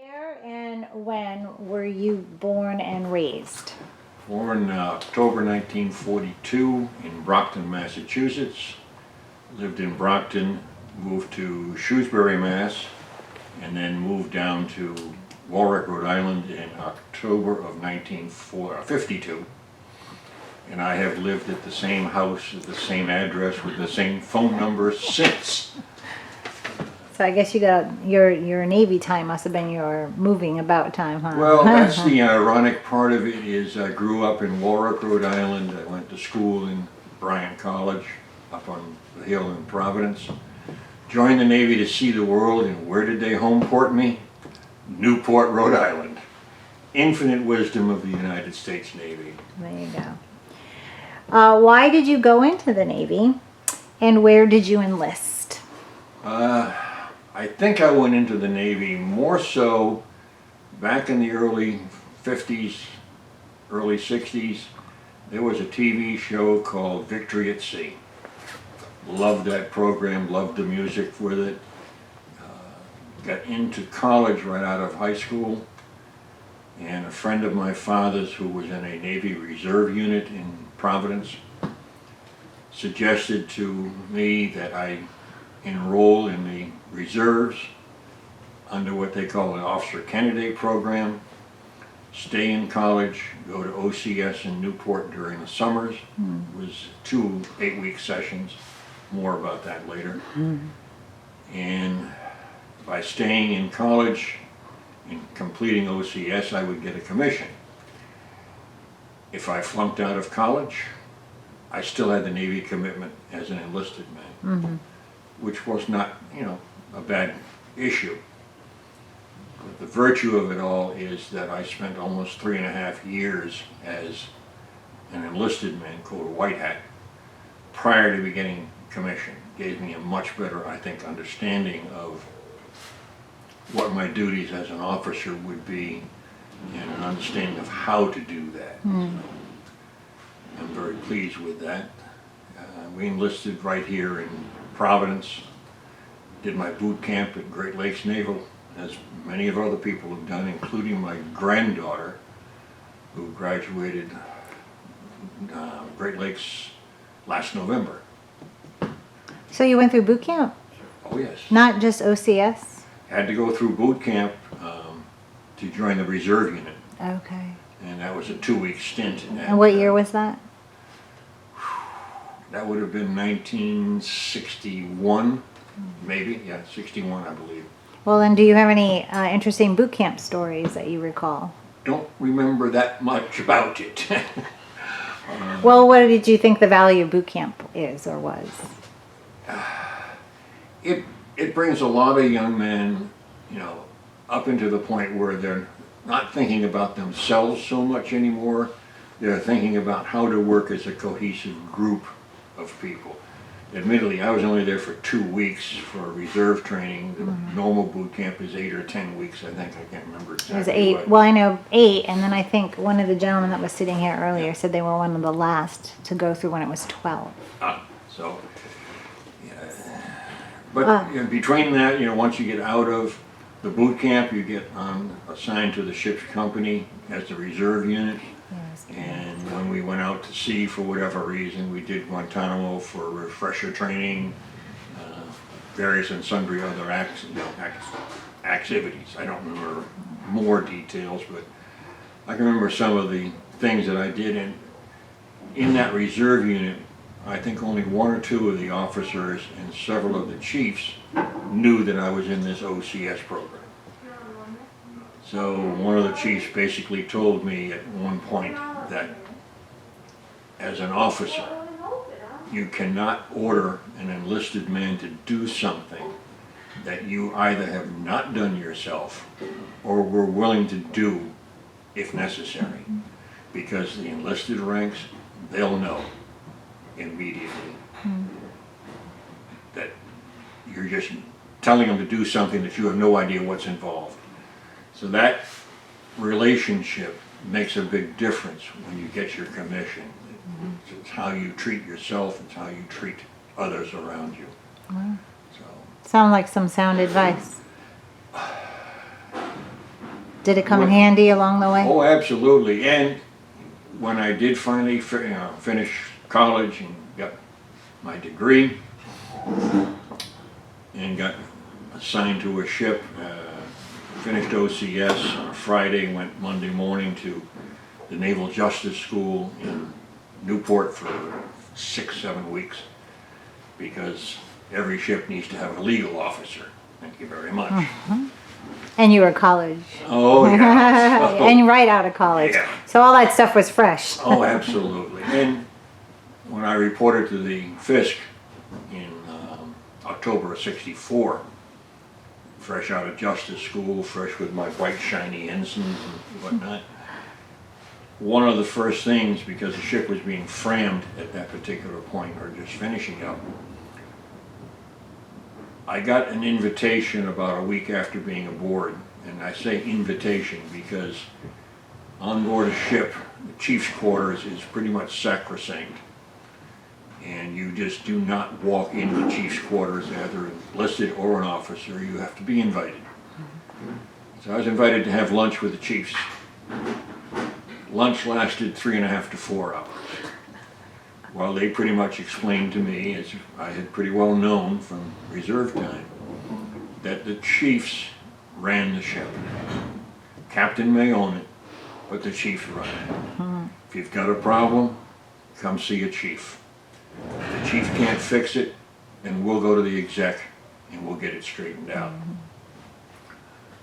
Where and when were you born and raised? Born October 1942 in Brockton, Massachusetts. Lived in Brockton, moved to Shrewsbury, Mass, and then moved down to Warwick, Rhode Island in October of 1952. And I have lived at the same house, at the same address, with the same phone number since. So I guess you got your Navy time must have been your moving about time, huh? Well, that's the ironic part of it is I grew up in Warwick, Rhode Island. I went to school in Bryant College up on the hill in Providence. Joined the Navy to see the world, and where did they homeport me? Newport, Rhode Island. Infinite wisdom of the United States Navy. There you go. Why did you go into the Navy, and where did you enlist? I think I went into the Navy more so back in the early 50s, early 60s. There was a TV show called Victory at Sea. Loved that program, loved the music with it. Got into college right out of high school, and a friend of my father's who was in a Navy Reserve unit in Providence suggested to me that I enroll in the reserves under what they call an officer candidate program, stay in college, go to OCS in Newport during the summers. It was 2 8-week sessions, more about that later. And by staying in college and completing OCS, I would get a commission. If I flunked out of college, I still had the Navy commitment as an enlisted man, which was not, a bad issue. But the virtue of it all is that I spent almost 3.5 years as an enlisted man, called a white hat, prior to beginning commission. Gave me a much better, I think, understanding of what my duties as an officer would be and an understanding of how to do that. I'm very pleased with that. We enlisted right here in Providence. Did my boot camp at Great Lakes Naval, as many of other people have done, including my granddaughter, who graduated Great Lakes last November. So you went through boot camp? Oh yes. Not just OCS? Had to go through boot camp to join the reserve unit. Okay. And that was a 2-week stint in that. And what year was that? That would have been 1961, maybe. Yeah, 61, I believe. Well, and do you have any interesting boot camp stories that you recall? Don't remember that much about it. Well, what did you think the value of boot camp is or was? It brings a lot of young men, up into the point where they're not thinking about themselves so much anymore. They're thinking about how to work as a cohesive group of people. Admittedly, I was only there for 2 weeks for reserve training. The normal boot camp is 8 or 10 weeks, I think. I can't remember exactly. It was 8. Well, I know 8, and then I think one of the gentlemen that was sitting here earlier said they were one of the last to go through when it was 12. So, yeah. But between that, once you get out of the boot camp, you get assigned to the ship's company as the reserve unit. Yes. And when we went out to sea for whatever reason, we did Guantanamo for refresher training, various and sundry other activities. I don't remember more details, but I can remember some of the things that I did. And in that reserve unit, I think only 1 or 2 of the officers and several of the chiefs knew that I was in this OCS program. So one of the chiefs basically told me at one point that as an officer, you cannot order an enlisted man to do something that you either have not done yourself or were willing to do if necessary. Because the enlisted ranks, they'll know immediately that you're just telling them to do something that you have no idea what's involved. So that relationship makes a big difference when you get your commission. It's how you treat yourself, it's how you treat others around you. Wow. So, Sound like some sound advice. Did it come in handy along the way? Oh, absolutely. And when I did finally finish college and got my degree and got assigned to a ship, finished OCS on a Friday, went Monday morning to the Naval Justice School in Newport for 6-7 weeks, because every ship needs to have a legal officer. Thank you very much. And you were college. Oh, yeah. And right out of college. Yeah. So all that stuff was fresh. Oh, absolutely. And when I reported to the Fiske in October of '64, fresh out of justice school, fresh with my white shiny ensigns and whatnot, one of the first things, because the ship was being frammed at that particular point, or just finishing up, I got an invitation about a week after being aboard. And I say invitation because on board a ship, the chief's quarters is pretty much sacrosanct. And you just do not walk into the chief's quarters, either enlisted or an officer. You have to be invited. So I was invited to have lunch with the chiefs. Lunch lasted 3.5 to 4 hours. While they pretty much explained to me, as I had pretty well known from reserve time, that the chiefs ran the ship. Captain may own it, but the chiefs run it. If you've got a problem, come see a chief. If the chief can't fix it, then we'll go to the exec and we'll get it straightened out.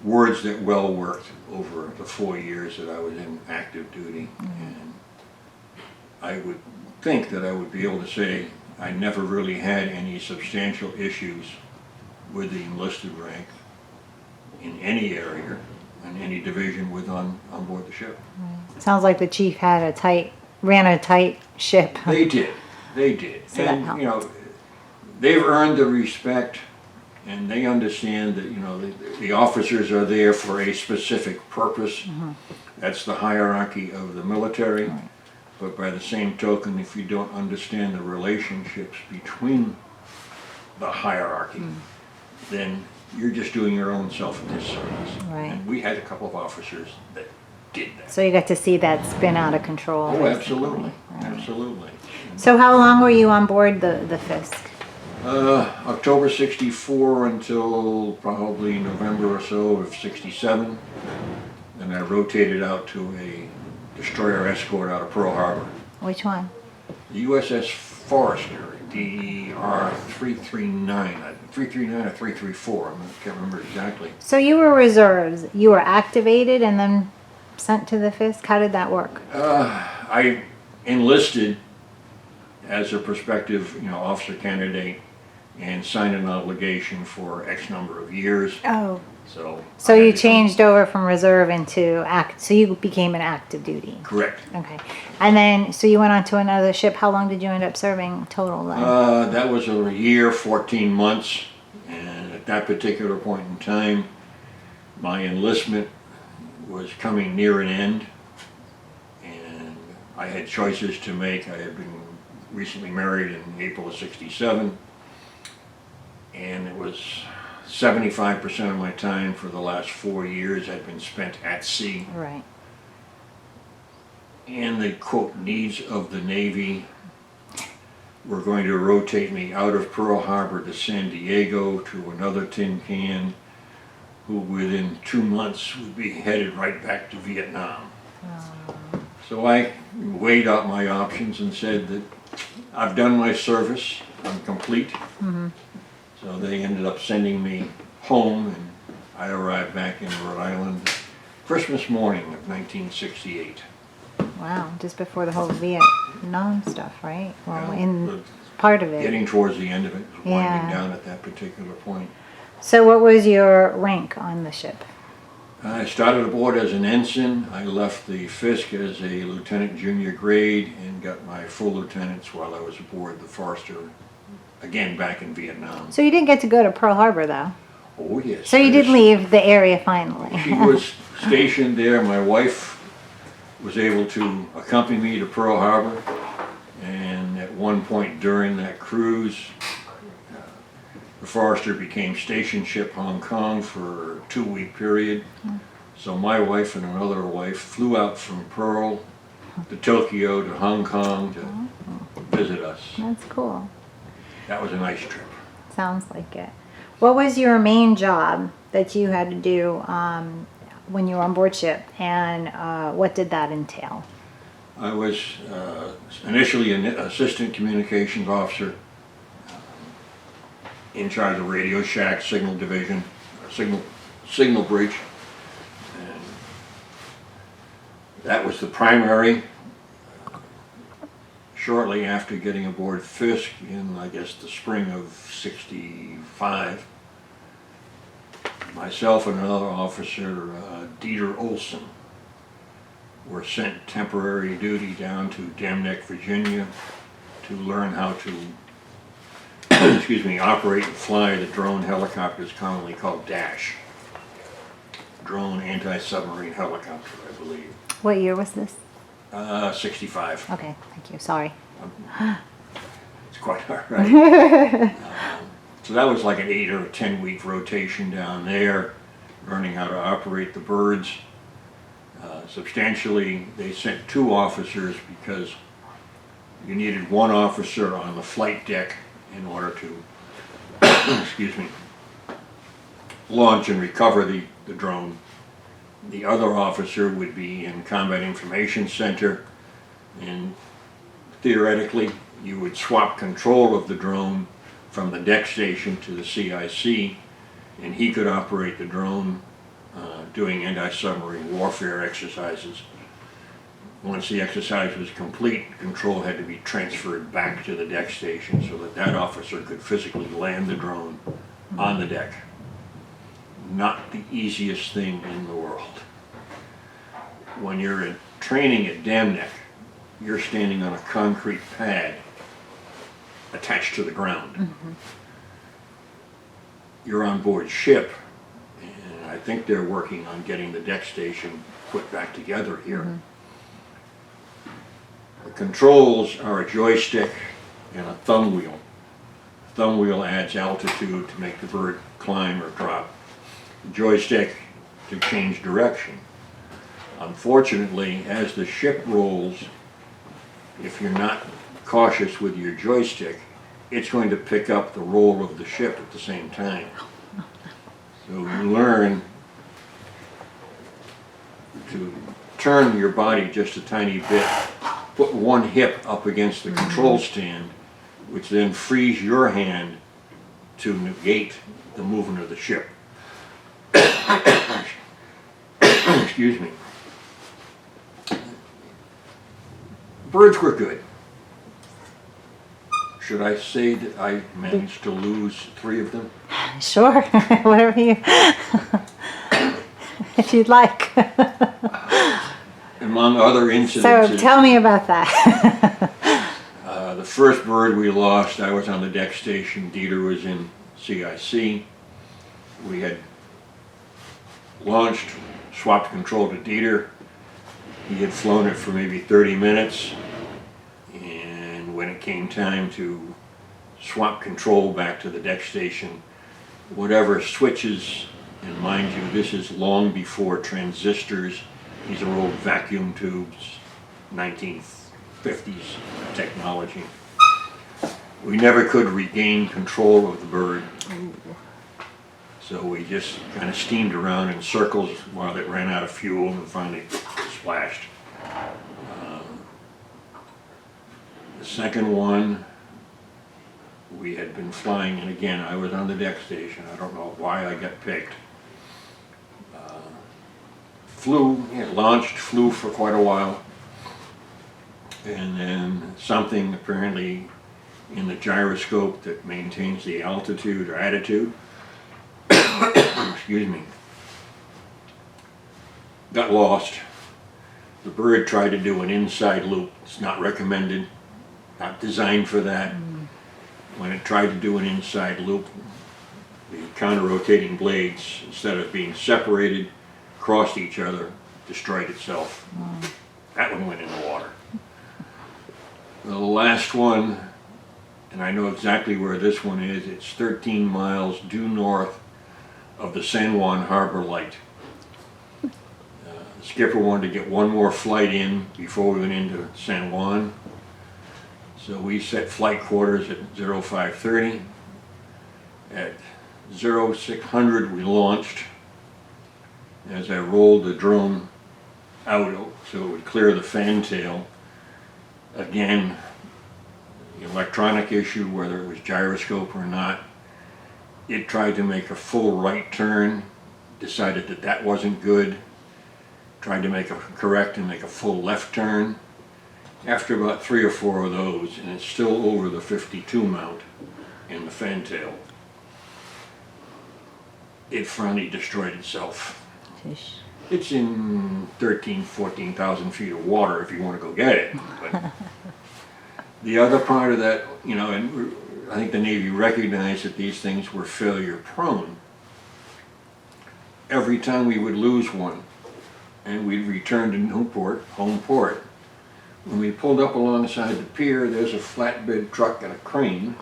Words that well worked over the 4 years that I was in active duty. And I would think that I would be able to say I never really had any substantial issues with the enlisted rank in any area, in any division on board the ship. Sounds like the chief ran a tight ship. They did. So that And, helped. you know, they've earned the respect, and they understand that, you know, the officers are there for a specific purpose. That's the hierarchy of the military. But by the same token, if you don't understand the relationships between the hierarchy, then you're just doing your own self a disservice. Right. And we had a couple of officers that did that. So you got to see that spin out of control. Oh, basically. absolutely, Right. absolutely. So how long were you on board the Fiske? October '64 until probably November or so of '67. Then I rotated out to a destroyer escort out of Pearl Harbor. Which one? The USS Forester, DD-842, 339 or 334, I can't remember exactly. So you were reserves. You were activated and then sent to the Fiske? How did that work? I enlisted as a prospective, officer candidate and signed an obligation for X number of years. Oh. So So I had you to- changed over from reserve into so you became an active duty. Correct. Okay. And then, so you went on to another ship. How long did you end up serving total then? That was a year, 14 months, and at that particular point in time, my enlistment was coming near an end, and I had choices to make. I had been recently married in April of '67, and it was 75% of my time for the last 4 years had been spent at sea. Right. And the quote needs of the Navy were going to rotate me out of Pearl Harbor to San Diego to another tin can, who within 2 months would be headed right back to Vietnam. So I weighed out my options and said that I've done my service, I'm complete. So they ended up sending me home, and I arrived back in Rhode Island Christmas morning of 1968. Wow. Just before the whole Vietnam stuff, right? Well, Yeah, in but part of it. Getting towards the end of it, it was winding Yeah. down at that particular point. So what was your rank on the ship? I started aboard as an ensign. I left the Fiske as a lieutenant junior grade and got my full lieutenants while I was aboard the Forester, again back in Vietnam. So you didn't get to go to Pearl Harbor though. Oh yes. So you did there's- leave the area finally. She was stationed there. My wife was able to accompany me to Pearl Harbor, and at one point during that cruise, the Forester became station ship Hong Kong for a 2-week period. So my wife and another wife flew out from Pearl to Tokyo to Hong Kong to visit us. That's cool. That was a nice trip. Sounds like it. What was your main job that you had to do when you were on board ship, and what did that entail? I was initially an assistant communications officer in charge of Radio Shack, signal division, signal bridge. And that was the primary. Shortly after getting aboard Fiske in, I guess, the spring of '65, myself and another officer, Dieter Olson, were sent temporary duty down to Dam Neck, Virginia, to learn how to excuse me, operate and fly the drone helicopters commonly called DASH. Drone Anti-Submarine Helicopter, I believe. What year was this? 65. Okay, thank you. Sorry. It's quite all right. So that was like an 8 or 10 week rotation down there, learning how to operate the birds. Substantially, they sent 2 officers because you needed 1 officer on the flight deck in order to, excuse me, launch and recover the drone. The other officer would be in Combat Information Center, and theoretically you would swap control of the drone from the deck station to the CIC, and he could operate the drone doing anti-submarine warfare exercises. Once the exercise was complete, control had to be transferred back to the deck station so that that officer could physically land the drone on the deck. Not the easiest thing in the world. When you're in training at Dam Neck, you're standing on a concrete pad attached to the ground. Mm-hmm. You're on board ship, and I think they're working on getting the deck station put back together here. Mm-hmm. The controls are a joystick and a thumb wheel. Thumb wheel adds altitude to make the bird climb or drop. The joystick to change direction. Unfortunately, as the ship rolls, if you're not cautious with your joystick, it's going to pick up the roll of the ship at the same time. So you learn to turn your body just a tiny bit, put one hip up against the control stand, which then frees your hand to negate the movement of the ship. Excuse me. Birds were good. Should I say that I managed to lose 3 of them? Sure, whatever you, if you'd like. Among other incidences. So tell me about that. The first bird we lost, I was on the deck station, Dieter was in CIC. We had launched, swapped control to Dieter. He had flown it for maybe 30 minutes, and when it came time to swap control back to the deck station, whatever switches, and mind you, this is long before transistors, these are old vacuum tubes, 1950s technology. We never could regain control of the bird. So we just kind of steamed around in circles while it ran out of fuel and finally splashed. The second one, we had been flying, and again, I was on the deck station. I don't know why I got picked. Launched, flew for quite a while, and then something apparently in the gyroscope that maintains the altitude or attitude, excuse me, got lost. The bird tried to do an inside loop. It's not recommended, not designed for that. When it tried to do an inside loop, the counter-rotating blades, instead of being separated, crossed each other, destroyed itself. That one went in the water. The last one, and I know exactly where this one is, it's 13 miles due north of the San Juan Harbor Light. skipper wanted to get one more flight in before we went into San Juan. So we set flight quarters at 0530. At 0600 we launched. As I rolled the drone out so it would clear the fantail, again, the electronic issue, whether it was gyroscope or not, it tried to make a full right turn, decided that that wasn't good, tried to make a correct and make a full left turn. After about 3 or 4 of those, and it's still over the 52 mount in the fantail, it finally destroyed itself. Fish. It's in 14,000 feet of water if you want to go get it. But the other part of that, you know, and I think the Navy recognized that these things were failure prone. Every time we would lose one and we'd return to Newport, home port, when we pulled up alongside the pier, there's a flatbed truck and a crane,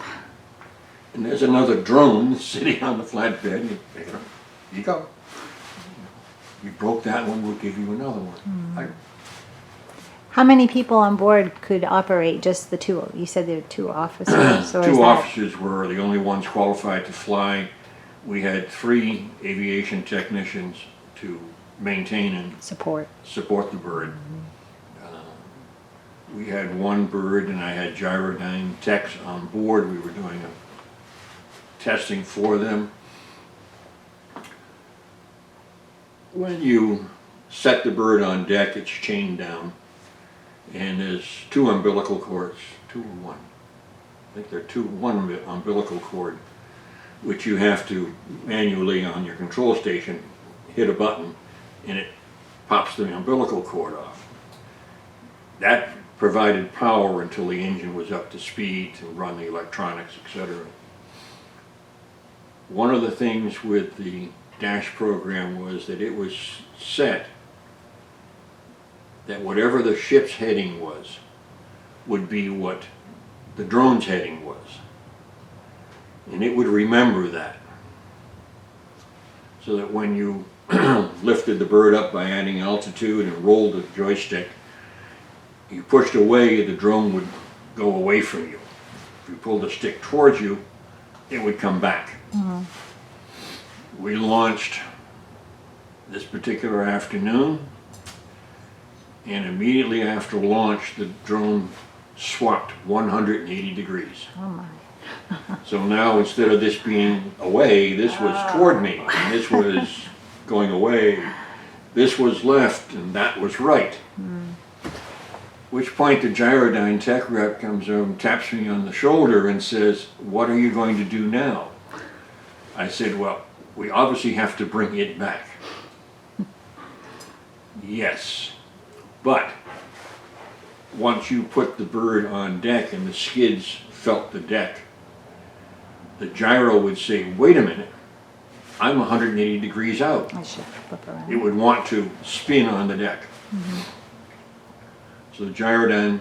and there's another drone sitting on the flatbed, and you pick it up, here you go. You broke that one, we'll give you another one. How many people on board could operate just the two? You said there were 2 officers. Or is Two that- officers were the only ones qualified to fly. We had 3 aviation technicians to maintain and support. support the bird. We had 1 bird and I had gyrodyne techs on board. We were doing a testing for them. When you set the bird on deck, it's chained down, and there's 2 umbilical cords, 2 or 1. I think they're 1 umbilical cord, which you have to manually on your control station hit a button, and it pops the umbilical cord off. That provided power until the engine was up to speed to run the electronics, etc. One of the things with the Dash program was that it was set that whatever the ship's heading was would be what the drone's heading was. And it would remember that. So that when you lifted the bird up by adding altitude and rolled the joystick, you pushed away, the drone would go away from you. If you pulled the stick towards you, it would come back. We launched this particular afternoon, and immediately after launch, the drone swapped 180 degrees. Oh my. So now instead of this being away, this was toward me, and this was going away. This was left, and that was right. Which point the gyrodyne tech rep comes over and taps me on the shoulder and says, "What are you going to do now?" I said, "Well, we obviously have to bring it back." Yes, but once you put the bird on deck and the skids felt the deck, the gyro would say, "Wait a minute, I'm 180 degrees out." I should flip around. It would want to spin on the deck. So the gyrodyne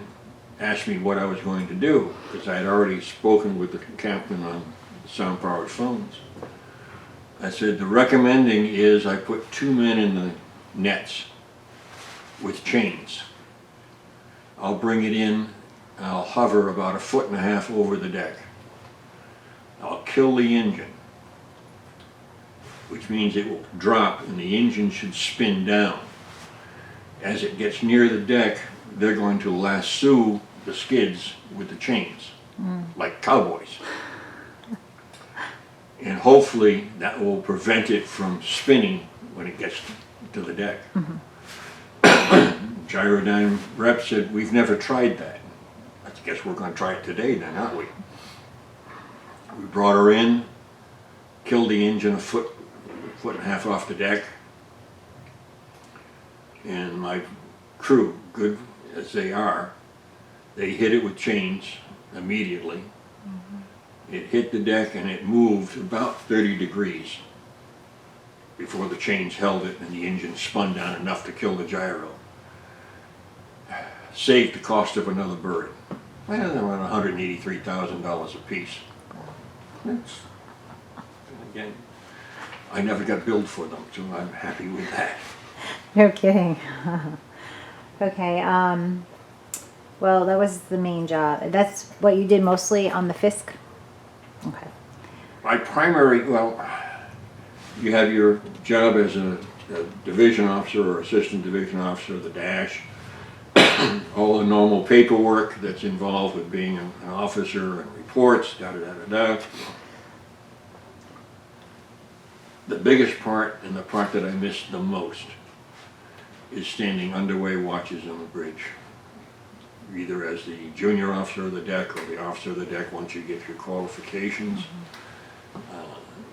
asked me what I was going to do, because I had already spoken with the captain on sound-powered phones. I said, the recommending is I put 2 men in the nets with chains. I'll bring it in, I'll hover about 1.5 feet over the deck. I'll kill the engine, which means it will drop and the engine should spin down. As it gets near the deck, they're going to lasso the skids with the chains, like cowboys. And hopefully that will prevent it from spinning when it gets to the deck. Gyrodyne rep said, "We've never tried that." I guess we're going to try it today then, aren't we? We brought her in, killed the engine 1.5 feet off the deck, and my crew, good as they are, they hit it with chains immediately. It hit the deck and it moved about 30 degrees before the chains held it and the engine spun down enough to kill the gyro. Saved the cost of another bird. Well, they're around $183,000 a piece. Again, I never got billed for them, so I'm happy with that. No kidding. Okay. Well, that was the main job. That's what you did mostly on the Fiske? Okay. My primary, well, you have your job as a division officer or assistant division officer, the dash, all the normal paperwork that's involved with being an officer and reports, da-da-da-da-da. The biggest part, and the part that I missed the most, is standing underway watches on the bridge, either as the junior officer of the deck or the officer of the deck once you get your qualifications.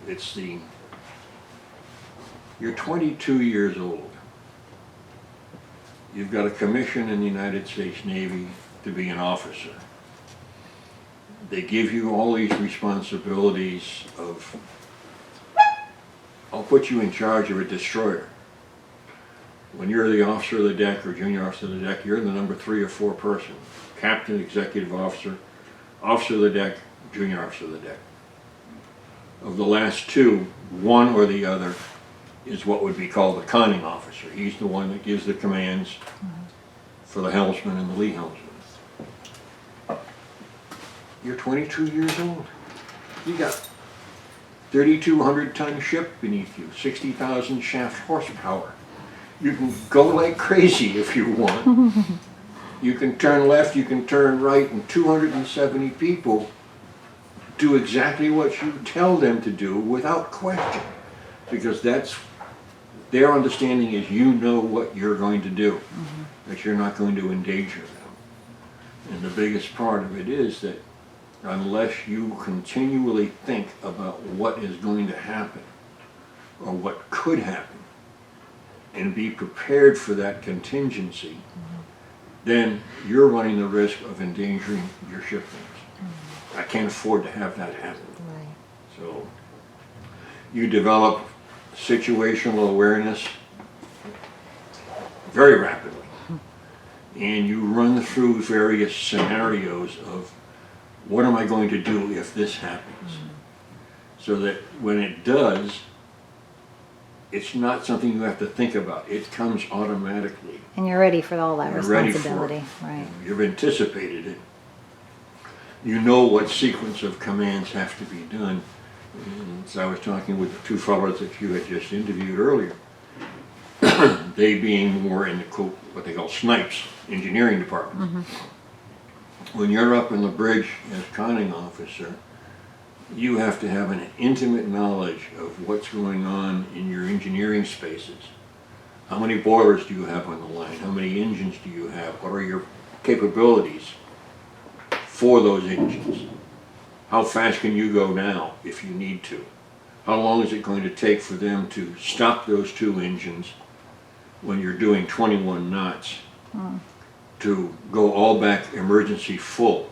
It's the, you're 22 years old. You've got a commission in the United States Navy to be an officer. They give you all these responsibilities of, I'll put you in charge of a destroyer. When you're the officer of the deck or junior officer of the deck, you're the number 3 or 4 person. Captain, executive officer, officer of the deck, junior officer of the deck. Of the last two, one or the other is what would be called the conning officer. He's the one that gives the commands for the helmsman and the lee helmsman. You're 22 years old. You got 3,200 ton ship beneath you, 60,000 shaft horsepower. You can go like crazy if you want. You can turn left, you can turn right, and 270 people do exactly what you tell them to do without question. Because that's, their understanding is you know what you're going to do, that you're not going to endanger them. And the biggest part of it is that unless you continually think about what is going to happen, or what could happen, and be prepared for that contingency, then you're running the risk of endangering your shipmates. I can't afford to have that happen. Right. So you develop situational awareness very rapidly, and you run through various scenarios of what am I going to do if this happens, so that when it does, it's not something you have to think about. It comes automatically. And you're ready for all that You're ready for responsibility. it. Right. You've anticipated it. You know what sequence of commands have to be done. And as I was talking with the two fellows that you had just interviewed earlier, they being more in the what they call snipes, engineering department. When you're up in the bridge as conning officer, you have to have an intimate knowledge of what's going on in your engineering spaces. How many boilers do you have on the line? How many engines do you have? What are your capabilities for those engines? How fast can you go now if you need to? How long is it going to take for them to stop those two engines when you're doing 21 knots to go all back emergency full?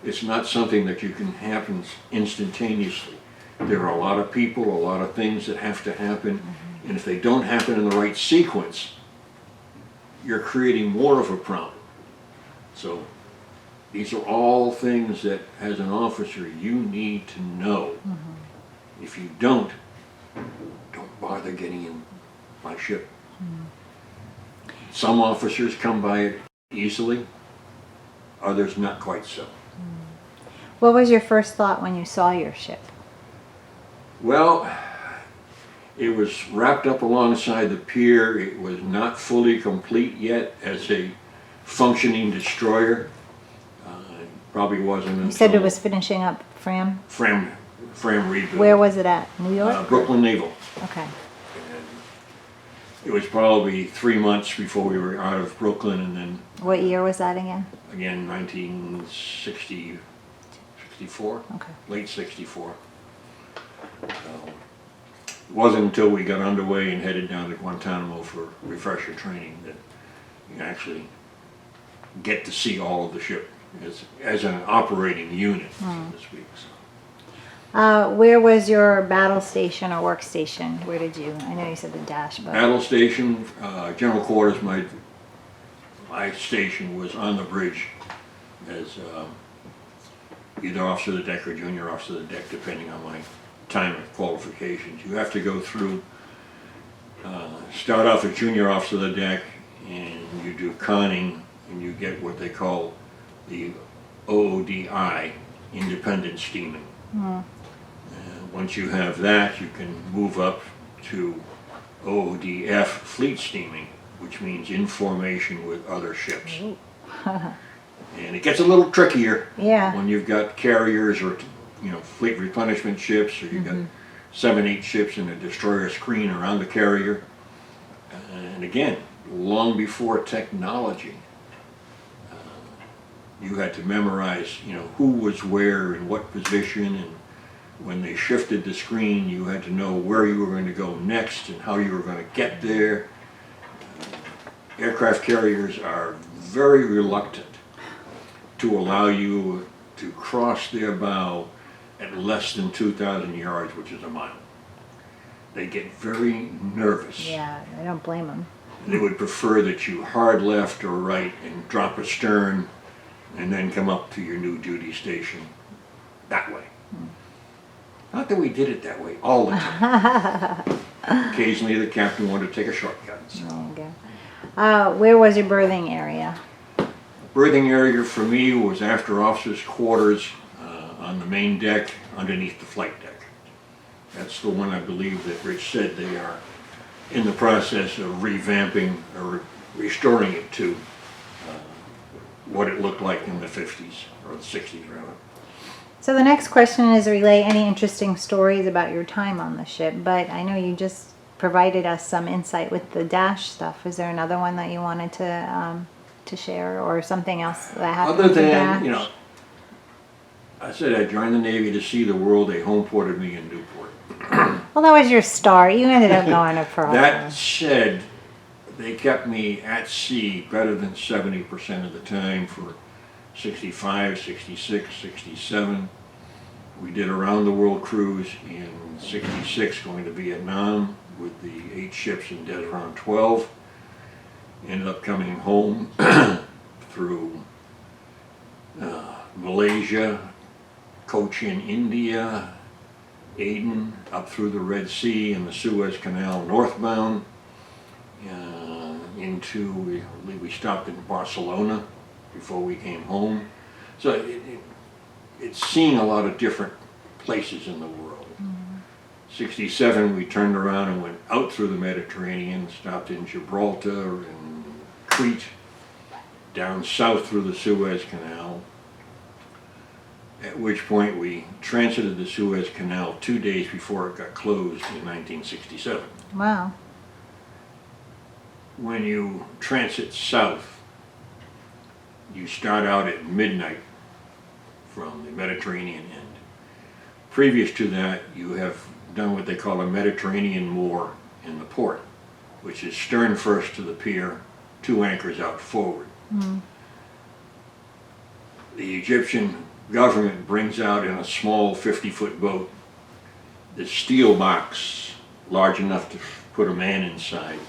It's not something that you can happen instantaneously. There are a lot of people, a lot of things that have to happen, and if they don't happen in the right sequence, you're creating more of a problem. So these are all things that, as an officer, you need to know. If you don't bother getting in my ship. Some officers come by it easily, others not quite so. What was your first thought when you saw your ship? Well, it was wrapped up alongside the pier. It was not fully complete yet as a functioning destroyer. It probably wasn't until... You said it was finishing up Fram? Fram rebuild. Where was it at? New York? Brooklyn Naval. Okay. And it was probably 3 months before we were out of Brooklyn, and then... What year was that again? Again, 1964. Okay. Late 64. It wasn't until we got underway and headed down to Guantanamo for refresher training that you actually get to see all of the ship as an operating unit, so to speak. Where was your battle station or workstation? Where did you? I know you said the dash, but Battle station, general quarters. My station was on the bridge as either officer of the deck or junior officer of the deck, depending on my time of qualifications. You have to go through start off as junior officer of the deck, and you do conning, and you get what they call the OODI, independent steaming. Once you have that, you can move up to OODF, fleet steaming, which means in formation with other ships. And it gets a little trickier Yeah. when you've got carriers or, you know, fleet replenishment ships, or you've got 7, 8 ships in a destroyer screen around the carrier. And again, long before technology, you had to memorize, you know, who was where in what position, and when they shifted the screen, you had to know where you were going to go next and how you were going to get there. Aircraft carriers are very reluctant to allow you to cross their bow at less than 2,000 yards, which is a mile. They get very nervous. Yeah, I don't blame them. They would prefer that you hard left or right and drop astern and then come up to your new duty station that way. Not that we did it that way all the time. Occasionally the captain wanted to take a shortcut. So. Okay. Where was your berthing area? Berthing area for me was after officers' quarters on the main deck underneath the flight deck. That's the one I believe that Rich said they are in the process of revamping or restoring it to what it looked like in the 50s, or the 60s rather. So the next question is relay any interesting stories about your time on the ship, but I know you just provided us some insight with the dash stuff. Is there another one that you wanted to share, or something else that happened Other with the than, dash? you know, I said I joined the Navy to see the world. They home ported me in Newport. Well, that was your start. You ended up going to Pearl. That said, they kept me at sea better than 70% of the time for 65, 66, 67. We did a round the world cruise in 66 going to Vietnam with the 8 ships in Desron 12. Ended up coming home through Malaysia, Cochin, India, Aden, up through the Red Sea and the Suez Canal northbound, into, I believe we stopped in Barcelona before we came home. So it's seeing a lot of different places in the world. 67 we turned around and went out through the Mediterranean, stopped in Gibraltar and Crete, down south through the Suez Canal, at which point we transited the Suez Canal 2 days before it got closed in 1967. Wow. When you transit south, you start out at midnight from the Mediterranean end. Previous to that, you have done what they call a Mediterranean moor in the port, which is stern first to the pier, 2 anchors out forward. The Egyptian government brings out in a small 50-foot boat this steel box large enough to put a man inside,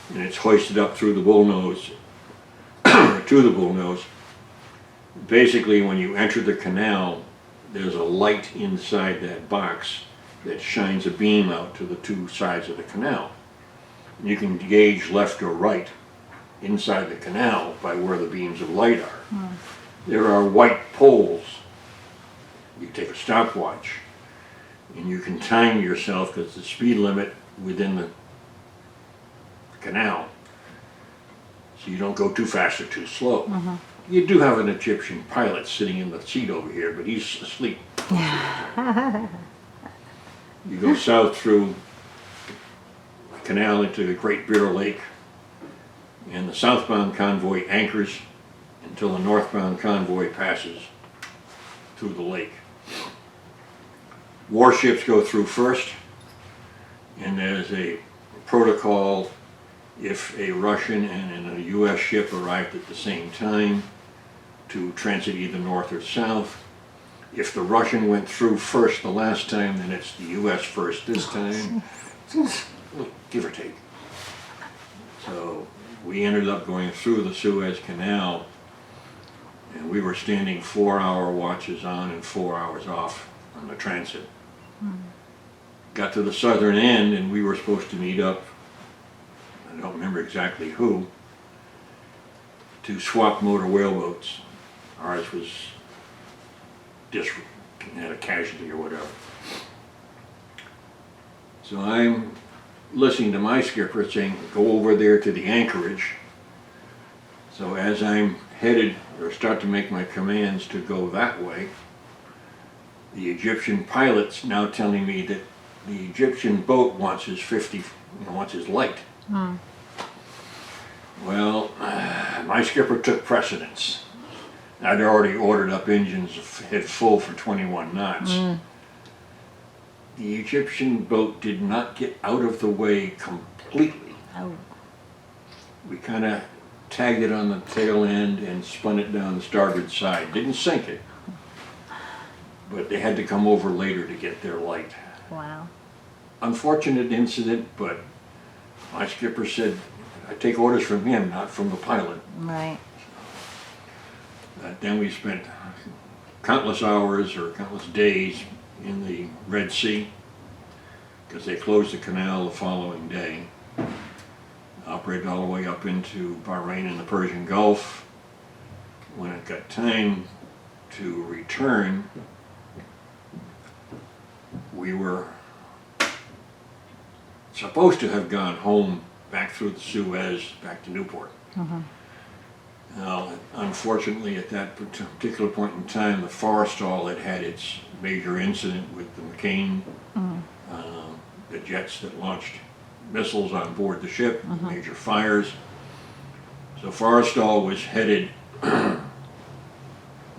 and it's hoisted up through the bullnose to the bullnose. Basically, when you enter the canal, there's a light inside that box that shines a beam out to the 2 sides of the canal. And you can gauge left or right inside the canal by where the beams of light are. There are white poles. You take a stopwatch and you can time yourself, because the speed limit within the canal, so you don't go too fast or too slow. You do have an Egyptian pilot sitting in the seat over here, but he's asleep. You go south through the canal into the Great Bear Lake, and the southbound convoy anchors until the northbound convoy passes through the lake. Warships go through first, and there's a protocol if a Russian and a U.S. ship arrived at the same time to transit either north or south. If the Russian went through first the last time, then it's the U.S. first this time, give or take. So we ended up going through the Suez Canal, and we were standing 4-hour watches on and 4 hours off on the transit. Got to the southern end, and we were supposed to meet up I don't remember exactly who, to swap motor whaleboats. Ours was had a casualty or whatever. So I'm listening to my skipper saying, go over there to the anchorage. So as I'm headed, or start to make my commands to go that way, the Egyptian pilot's now telling me that the Egyptian boat wants his wants his light. Well, my skipper took precedence. I'd already ordered up engines head full for 21 knots. The Egyptian boat did not get out of the way completely. Oh. We kind of tagged it on the tail end and spun it down the starboard side. Didn't sink it, but they had to come over later to get their light. Wow. Unfortunate incident, but my skipper said, I take orders from him, not from the pilot. Right. Then we spent countless hours or countless days in the Red Sea, because they closed the canal the following day. Operated all the way up into Bahrain and the Persian Gulf. When it got time to return, we were supposed to have gone home back through the Suez, back to Newport. Now, unfortunately, at that particular point in time, the Forrestal had had its major incident with the McCain, the jets that launched missiles on board the ship, major fires. So Forrestal was headed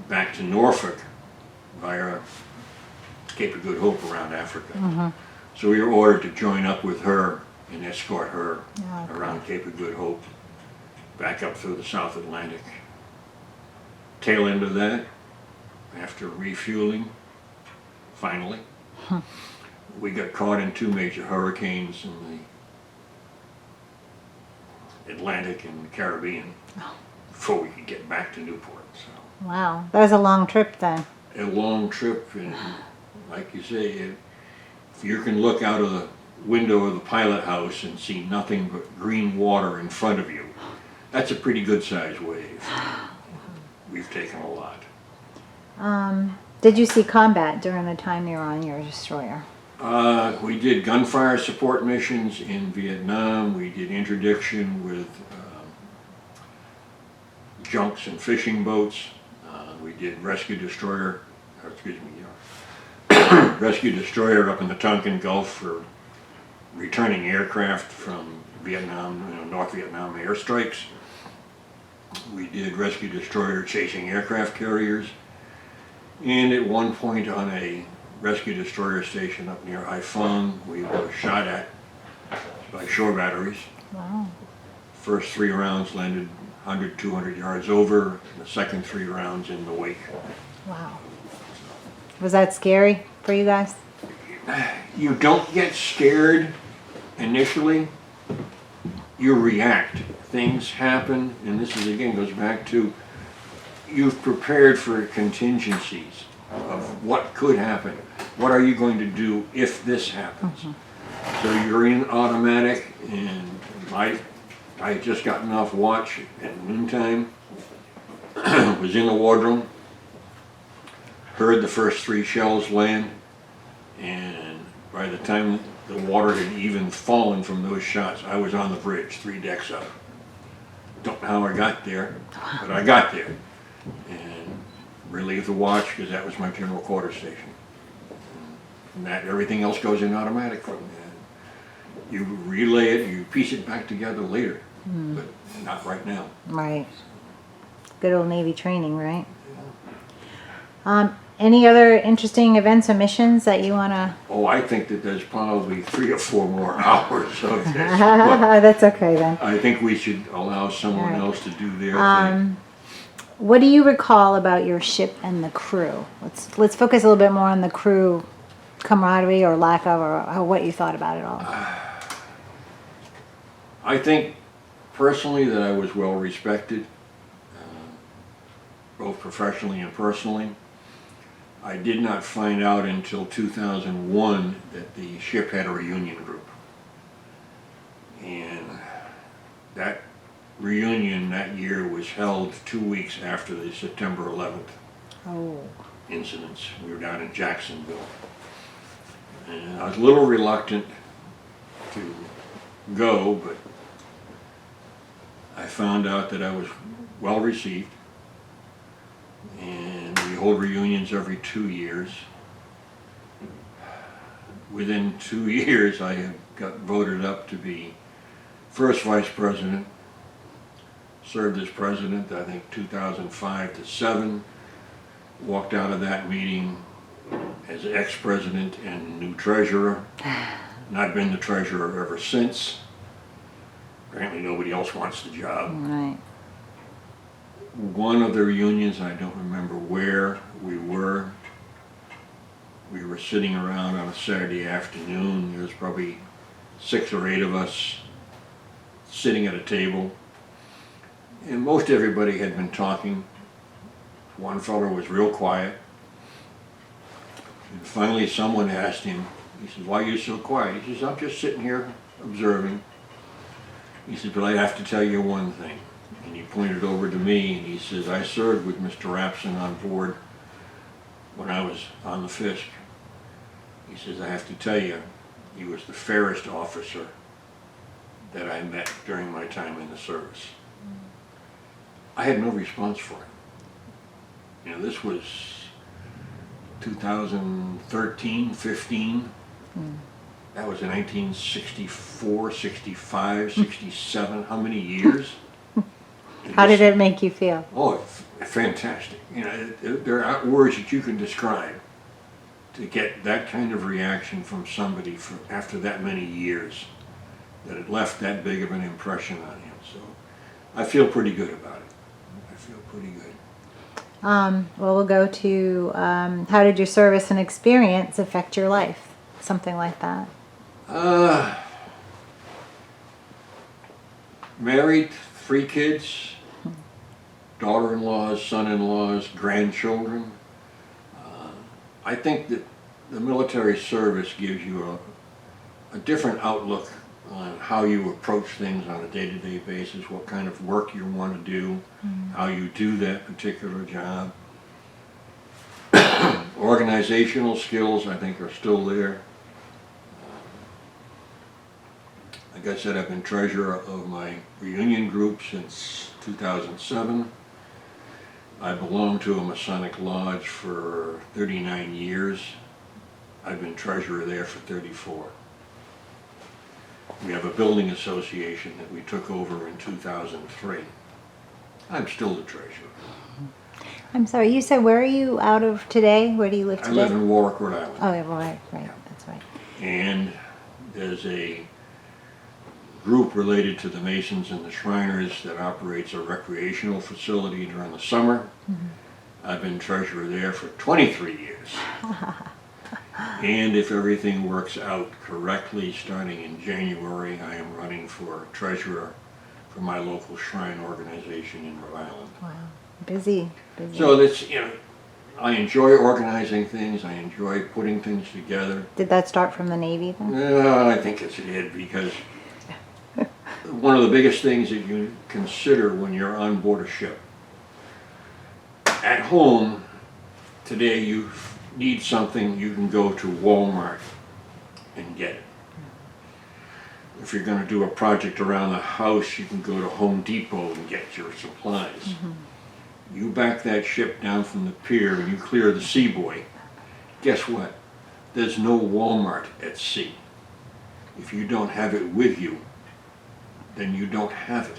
back to Norfolk via Cape of Good Hope around Africa. So we were ordered to join up with her and escort her around Cape of Good Hope, back up through the South Atlantic. Tail end of that, after refueling, finally, we got caught in two major hurricanes in the Atlantic and the Caribbean before we could get back to Newport. So Wow. That was a long trip then. a long trip, and like you say, if you can look out of the window of the pilot house and see nothing but green water in front of you, that's a pretty good sized wave. We've taken a lot. Did you see combat during the time you were on your destroyer? We did gunfire support missions in Vietnam. We did interdiction with junks and fishing boats. We did rescue destroyer up in the Tonkin Gulf for returning aircraft from Vietnam, North Vietnam airstrikes. We did rescue destroyer chasing aircraft carriers. And at one point on a rescue destroyer station up near Haiphong, we were shot at by shore batteries. Wow. First 3 rounds landed 100, 200 yards over, and the second 3 rounds in the wake. Wow. Was that scary for you guys? You don't get scared initially, you react. Things happen, and this is again goes back to you've prepared for contingencies of what could happen. What are you going to do if this happens? So you're in automatic, and I had just gotten off watch at noontime, was in the wardroom, heard the first 3 shells land, and by the time the water had even fallen from those shots, I was on the bridge, 3 decks up. Don't know how I got there, but I got there and relieved the watch because that was my general quarters station. And that everything else goes in automatic from that. You relay it, you piece it back together later, but not right now. Right. Good old Navy training, right? Any other interesting events or missions that you want to... Oh, I think that there's probably 3 or 4 more hours of this. But That's okay then. I think we should allow someone else to do their thing. What do you recall about your ship and the crew? Let's focus a little bit more on the crew camaraderie or lack of, or what you thought about it all. I think personally that I was well respected, both professionally and personally. I did not find out until 2001 that the ship had a reunion group. And reunion that year was held 2 weeks after the September 11th Oh. incidents. We were down in Jacksonville. And I was a little reluctant to go, but I found out that I was well received. And we hold reunions every 2 years. Within 2 years, I got voted up to be first vice president. Served as president, I think 2005 to 7. Walked out of that meeting as ex-president and new treasurer. And I've been the treasurer ever since. Apparently nobody else wants the job. Right. One of the reunions, I don't remember where we were. We were sitting around on a Saturday afternoon. There was probably 6 or 8 of us sitting at a table. And most everybody had been talking. One fellow was real quiet. And finally someone asked him, he says, "Why are you so quiet?" He says, "I'm just sitting here observing." He said, "But I have to tell you one thing." And he pointed over to me and he says, "I served with Mr. Rapson on board when I was on the Fiske." He says, "I have to tell you, he was the fairest officer that I met during my time in the service." I had no response for him. You know, this was 2013, 15. That was in 1964, 65, 67. How many years? How did it make you feel? Oh, fantastic. You know, there aren't words that you can describe to get that kind of reaction from somebody after that many years, that it left that big of an impression on him. So I feel pretty good about it. I feel pretty good. Well, we'll go to how did your service and experience affect your life? Something like that. Married, 3 kids, daughter-in-laws, son-in-laws, grandchildren. I think that the military service gives you a different outlook on how you approach things on a day-to-day basis, what kind of work you want to do, how you do that particular job. Organizational skills, I think, are still there. Like I said, I've been treasurer of my reunion group since 2007. I belonged to a Masonic lodge for 39 years. I've been treasurer there for 34. We have a building association that we took over in 2003. I'm still the treasurer. I'm sorry, you said where are you out of today? Where do you live I today? live in Warwick, Rhode Island. Oh, yeah, right, that's right. And there's a group related to the Masons and the Shriners that operates a recreational facility during the summer. I've been treasurer there for 23 years. And if everything works out correctly, starting in January, I am running for treasurer for my local shrine organization in Rhode Island. Wow, busy. So that's, you know, I enjoy organizing things. I enjoy putting things together. Did that start from the Navy then? I think it did, because one of the biggest things that you consider when you're on board a ship. At home, today you need something, you can go to Walmart and get it. If you're going to do a project around the house, you can go to Home Depot and get your supplies. You back that ship down from the pier and you clear the sea buoy. Guess what? There's no Walmart at sea. If you don't have it with you, then you don't have it.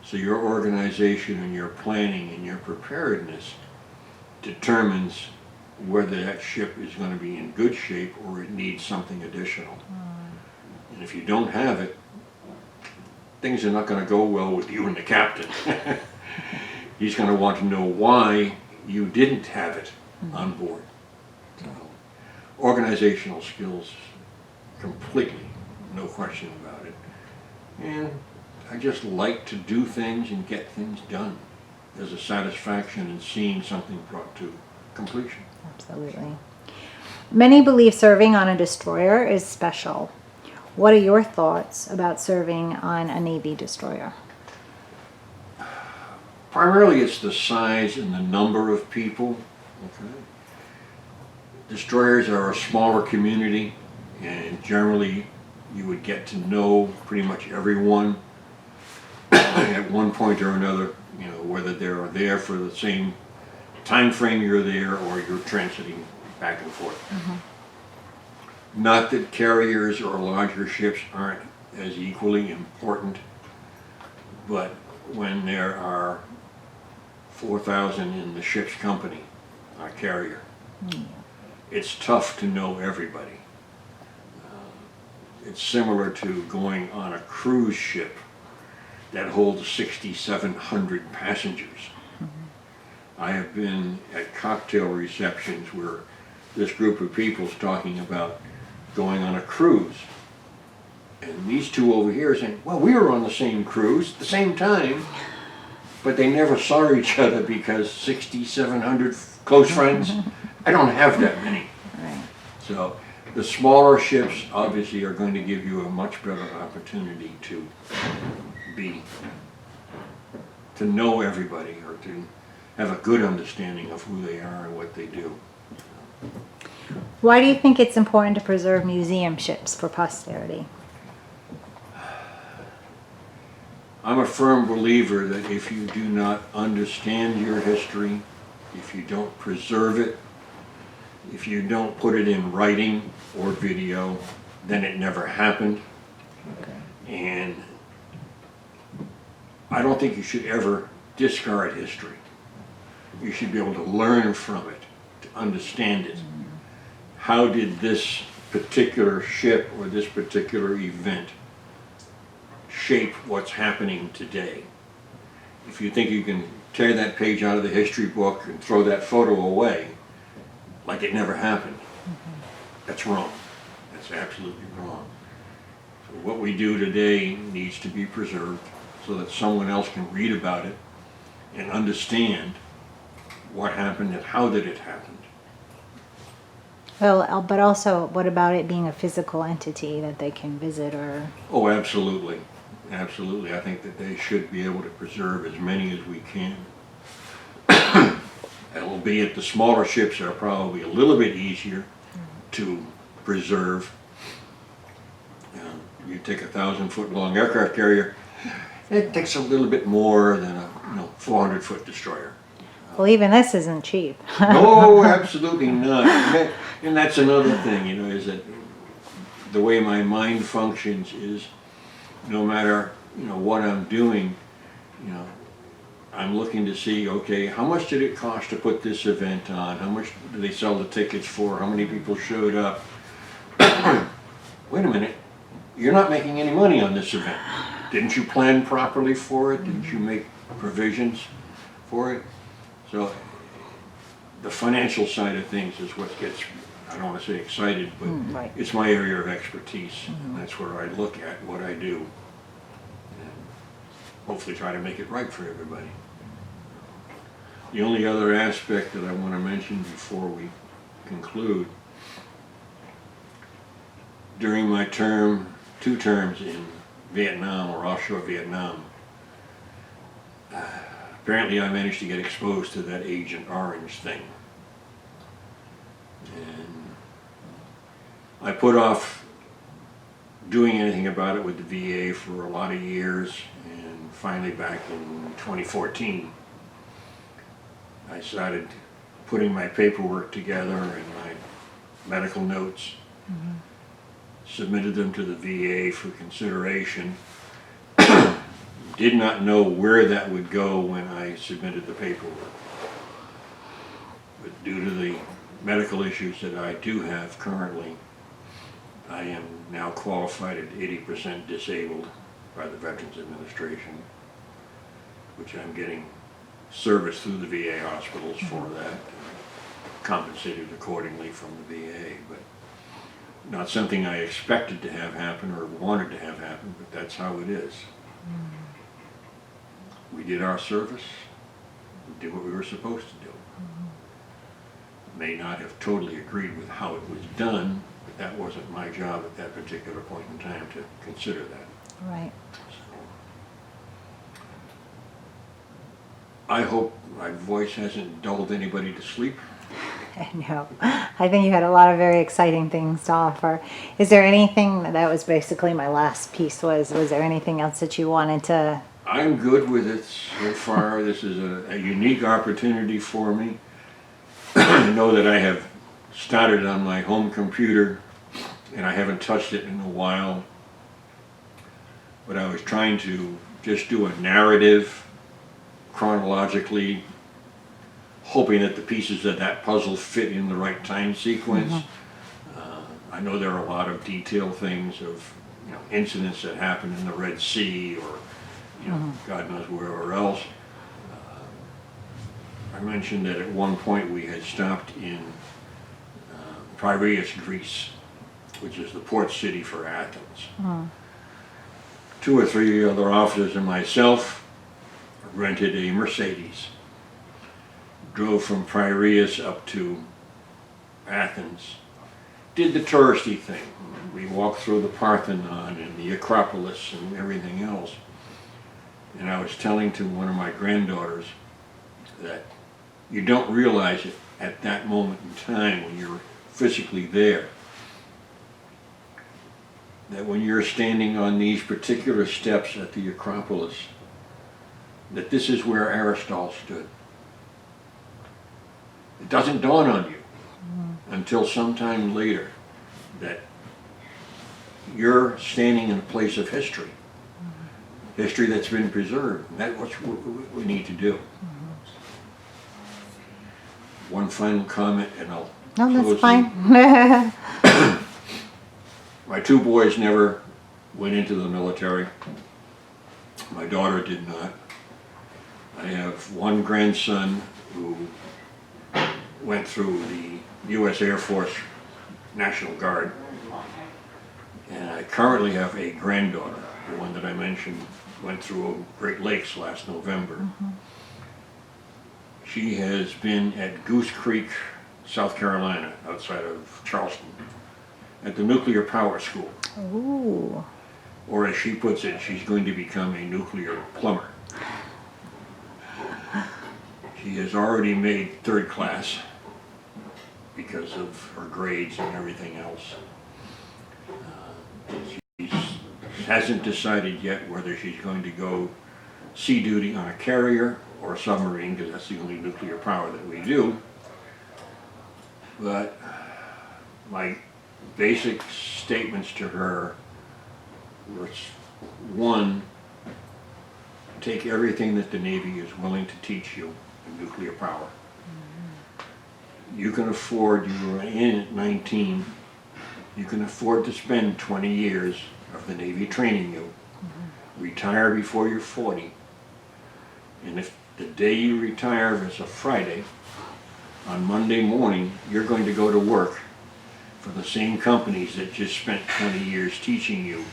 So your organization and your planning and your preparedness determines whether that ship is going to be in good shape or it needs something additional. And if you don't have it, things are not going to go well with you and the captain. He's going to want to know why you didn't have it on board. So, organizational skills, completely, no question about it. And I just like to do things and get things done. There's a satisfaction in seeing something brought to completion. Absolutely. Many believe serving on a destroyer is special. What are your thoughts about serving on a Navy destroyer? Primarily it's the size and the number of people. Okay. Destroyers are a smaller community, and generally you would get to know pretty much everyone at one point or another, you know, whether they're there for the same time frame you're there or you're transiting back and forth. Not that carriers or larger ships aren't as equally important, but when there are 4,000 in the ship's company, our carrier, it's tough to know everybody. It's similar to going on a cruise ship that holds 6,700 passengers. I have been at cocktail receptions where this group of people is talking about going on a cruise. And these two over here are saying, well, we were on the same cruise at the same time, but they never saw each other because 6,700 close friends, I don't have that many. Right. So the smaller ships obviously are going to give you a much better opportunity to know everybody, or to have a good understanding of who they are and what they do. Why do you think it's important to preserve museum ships for posterity? I'm a firm believer that if you do not understand your history, if you don't preserve it, if you don't put it in writing or video, then it never happened. And I don't think you should ever discard history. You should be able to learn from it, to understand it. How did this particular ship or this particular event shape what's happening today? If you think you can tear that page out of the history book and throw that photo away like it never happened, that's wrong. That's absolutely wrong. So what we do today needs to be preserved so that someone else can read about it and understand what happened and how did it happen. Well, but also, what about it being a physical entity that they can visit or? Oh, absolutely. Absolutely. I think that they should be able to preserve as many as we can. Albeit the smaller ships are probably a little bit easier to preserve. You take a 1,000-foot long aircraft carrier, it takes a little bit more than a 400-foot destroyer. Well, even this isn't cheap. No, absolutely not. And that's another thing, is that the way my mind functions is no matter, what I'm doing, I'm looking to see, okay, how much did it cost to put this event on? How much did they sell the tickets for? How many people showed up? Wait a minute, you're not making any money on this event. Didn't you plan properly for it? Didn't you make provisions for it? So the financial side of things is what gets, I don't want to say excited, but Right. it's my area of expertise. And that's where I look at what I do and hopefully try to make it right for everybody. The only other aspect that I want to mention before we conclude, during my two terms in Vietnam or offshore Vietnam, apparently I managed to get exposed to that Agent Orange thing. And I put off doing anything about it with the VA for a lot of years, and finally back in 2014 I started putting my paperwork together and my medical notes, submitted them to the VA for consideration. Did not know where that would go when I submitted the paperwork. But due to the medical issues that I do have currently, I am now qualified at 80% disabled by the Veterans Administration, which I'm getting service through the VA hospitals for that, compensated accordingly from the VA, but not something I expected to have happen or wanted to have happen, but that's how it is. We did our service, we did what we were supposed to do. May not have totally agreed with how it was done, but that wasn't my job at that particular point in time to consider that. Right. I hope my voice hasn't dulled anybody to sleep. No, I think you had a lot of very exciting things to offer. Is there anything, that was basically my last piece, was there anything else that you wanted to? I'm good with it so far. This is a unique opportunity for me. I know that I have started on my home computer and I haven't touched it in a while. But I was trying to just do a narrative chronologically, hoping that the pieces of that puzzle fit in the right time sequence. I know there are a lot of detailed things of, you know, incidents that happened in the Red Sea or, you know, God knows wherever else. I mentioned that at one point we had stopped in Piraeus, Greece, which is the port city for Athens. 2 or 3 other officers and myself rented a Mercedes, drove from Piraeus up to Athens, did the touristy thing. We walked through the Parthenon and the Acropolis and everything else. And I was telling to one of my granddaughters that you don't realize it at that moment in time when you're physically there, that when you're standing on these particular steps at the Acropolis, that this is where Aristotle stood. It doesn't dawn on you until sometime later that you're standing in a place of history, history that's been preserved. And that's what we need to do. One final comment and I'll No, close that's fine. My 2 boys never went into the military. My daughter did not. I have one grandson who went through the U.S. Air Force National Guard. And I currently have a granddaughter, the one that I mentioned went through Great Lakes last November. She has been at Goose Creek, South Carolina, outside of Charleston, at the nuclear power school. Ooh. Or as she puts it, she's going to become a nuclear plumber. She has already made 3rd class because of her grades and everything else. She hasn't decided yet whether she's going to go sea duty on a carrier or a submarine, because that's the only nuclear power that we do. But my basic statements to her was, 1, take everything that the Navy is willing to teach you in nuclear power. You can afford, you were in at 19, you can afford to spend 20 years of the Navy training you. Retire before you're 40. And if the day you retire is a Friday, on Monday morning, you're going to go to work for the same companies that just spent 20 years teaching you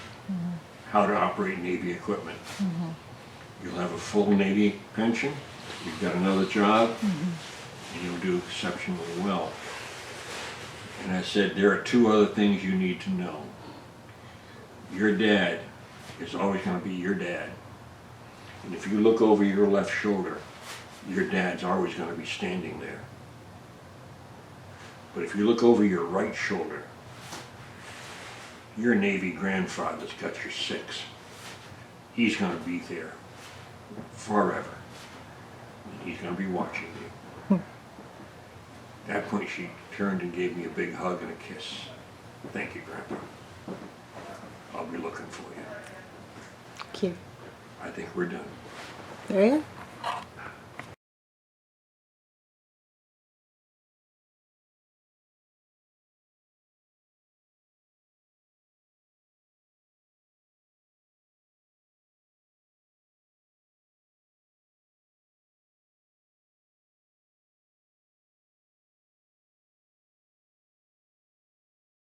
how to operate Navy equipment. You'll have a full Navy pension, you've got another job, and you'll do exceptionally well. And I said, there are 2 other things you need to know. Your dad is always going to be your dad. And if you look over your left shoulder, your dad's always going to be standing there. But if you look over your right shoulder, your Navy grandfather's got your 6. He's going to be there forever. And he's going to be watching you. At that point, she turned and gave me a big hug and a kiss. Thank you, Grandpa. I'll be looking for you. Cute. I think we're done. There you go.